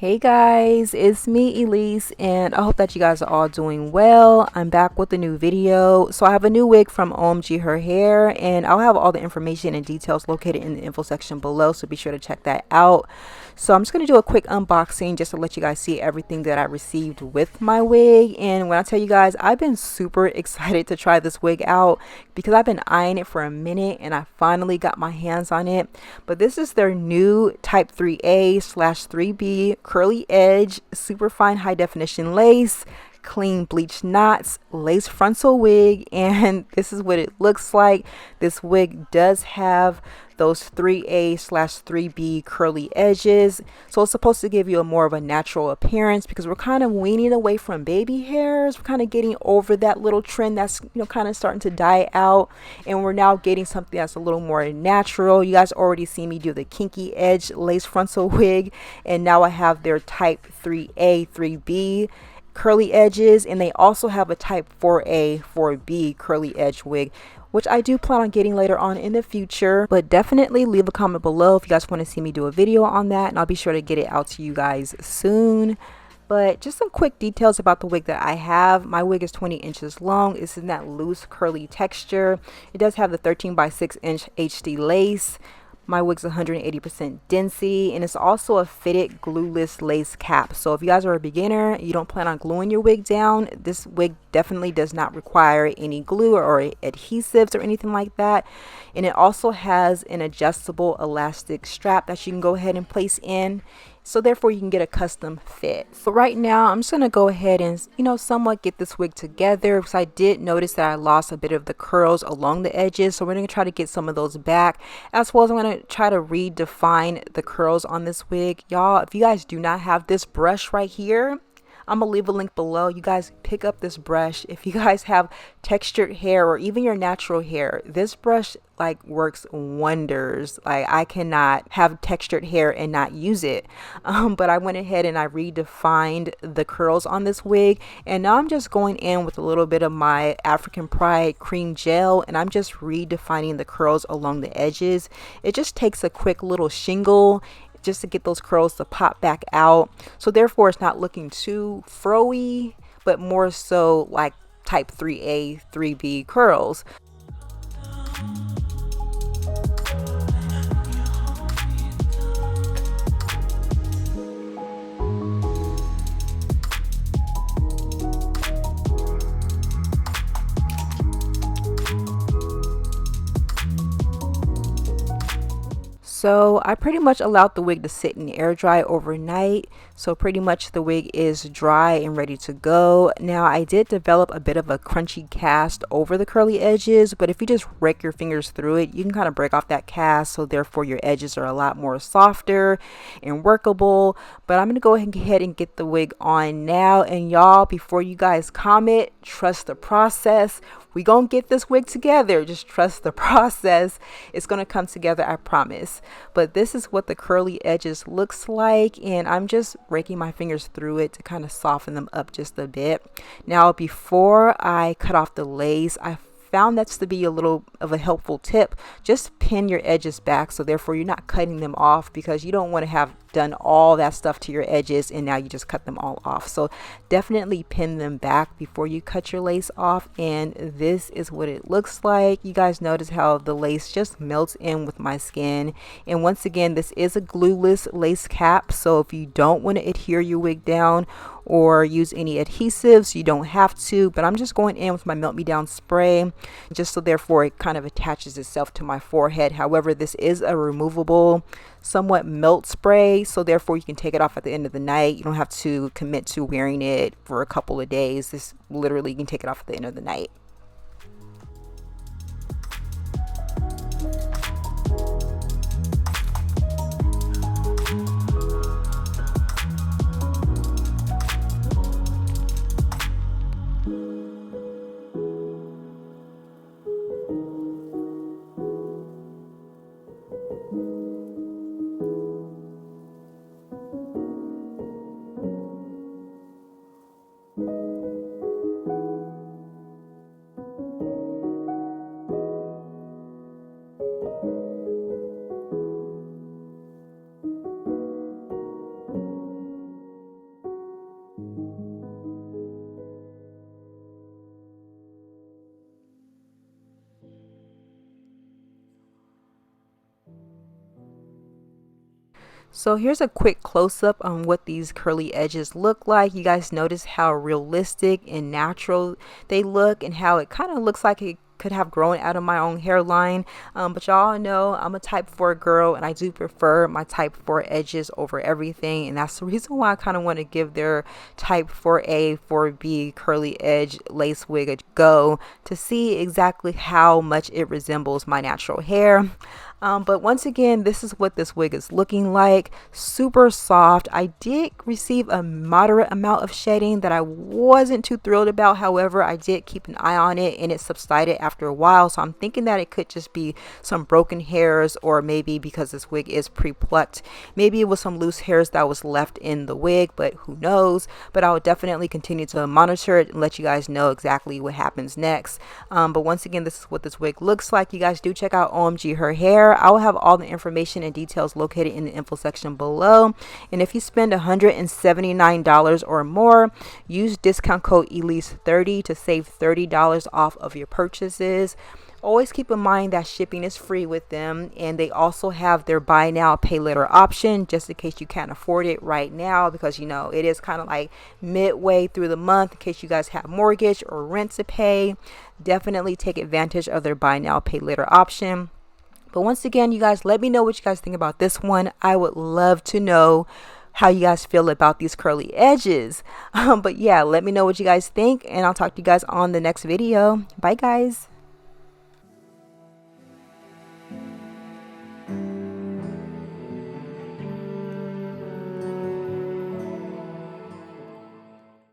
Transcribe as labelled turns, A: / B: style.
A: Hey guys, it's me Elise, and I hope that you guys are all doing well. I'm back with a new video. So I have a new wig from OMGHerHair, and I'll have all the information and details located in the info section below, so be sure to check that out. So I'm just going to do a quick unboxing just to let you guys see everything that I received with my wig. And when I tell you guys, I've been super excited to try this wig out because I've been eyeing it for a minute and I finally got my hands on it. But this is their new type 3A/3B curly edge super fine high definition lace clean bleach knots lace frontal wig, and this is what it looks like. This wig does have those 3A/3B curly edges, so it's supposed to give you a more of a natural appearance because we're kind of weaning away from baby hairs. We're kind of getting over that little trend that's, you know, kind of starting to die out, and we're now getting something that's a little more natural. You guys already see me do the kinky edge lace frontal wig, and now I have their type 3A/3B curly edges, and they also have a type 4A/4B curly edge wig, which I do plan on getting later on in the future. But definitely leave a comment below if you guys want to see me do a video on that, and I'll be sure to get it out to you guys soon. But just some quick details about the wig that I have. My wig is 20 inches long. It's in that loose curly texture. It does have the 13x6" HD lace. My wig's 180% density, and it's also a fitted glueless lace cap. So if you guys are a beginner, you don't plan on gluing your wig down, this wig definitely does not require any glue or adhesives or anything like that. And it also has an adjustable elastic strap that you can go ahead and place in, so therefore you can get a custom fit. So right now I'm just going to go ahead and, you know, somewhat get this wig together, because I did notice that I lost a bit of the curls along the edges, so we're going to try to get some of those back, as well as I'm going to try to redefine the curls on this wig. Y'all, if you guys do not have this brush right here, I'm gonna leave a link below. You guys pick up this brush. If you guys have textured hair or even your natural hair, this brush like works wonders. Like, I cannot have textured hair and not use it. But I went ahead and I redefined the curls on this wig, and now I'm just going in with a little bit of my African Pride cream gel, and I'm just redefining the curls along the edges. It just takes a quick little shingle just to get those curls to pop back out, so therefore it's not looking too fro-y, but more so like type 3A/3B curls. So I pretty much allowed the wig to sit and air dry overnight. So pretty much the wig is dry and ready to go. Now I did develop a bit of a crunchy cast over the curly edges, but if you just rake your fingers through it, you can kind of break off that cast, so therefore your edges are a lot more softer and workable. But I'm gonna go ahead and get the wig on now, and y'all, before you guys comment, trust the process. We gonna get this wig together. Just trust the process. It's gonna come together, I promise. But this is what the curly edges looks like, and I'm just raking my fingers through it to kind of soften them up just a bit. Now before I cut off the lace, I found that's to be a little of a helpful tip. Just pin your edges back, so therefore you're not cutting them off, because you don't want to have done all that stuff to your edges and now you just cut them all off. So definitely pin them back before you cut your lace off, and this is what it looks like. You guys notice how the lace just melts in with my skin, and once again, this is a glueless lace cap, so if you don't want to adhere your wig down or use any adhesives, you don't have to. But I'm just going in with my Melt Me Down spray, just so therefore it kind of attaches itself to my forehead. However, this is a removable somewhat melt spray, so therefore you can take it off at the end of the night. You don't have to commit to wearing it for a couple of days. This literally, you can take it off at the end of the night. So here's a quick close-up on what these curly edges look like. You guys notice how realistic and natural they look and how it kind of looks like it could have grown out of my own hairline. But y'all know I'm a type 4 girl, and I do prefer my type 4 edges over everything, and that's the reason why I kind of want to give their type 4A 4B curly edge lace wig a go to see exactly how much it resembles my natural hair. But once again, this is what this wig is looking like. Super soft. I did receive a moderate amount of shedding that I wasn't too thrilled about. However, I did keep an eye on it and it subsided after a while. So I'm thinking that it could just be some broken hairs, or maybe because this wig is pre-plucked, maybe it was some loose hairs that was left in the wig, but who knows. But I will definitely continue to monitor it and let you guys know exactly what happens next. But once again, this is what this wig looks like. You guys do check out OMGHerHair. I will have all the information and details located in the info section below. And if you spend $179 or more, use discount code ELISE30 to save $30 off of your purchases. Always keep in mind that shipping is free with them, and they also have their buy now pay later option, just in case you can't afford it right now, because you know it is kind of like midway through the month in case you guys have mortgage or rent to pay. Definitely take advantage of their buy now pay later option. But once again, you guys, let me know what you guys think about this one. I would love to know how you guys feel about these curly edges. But yeah, let me know what you guys think, and I'll talk to you guys on the next video. Bye guys.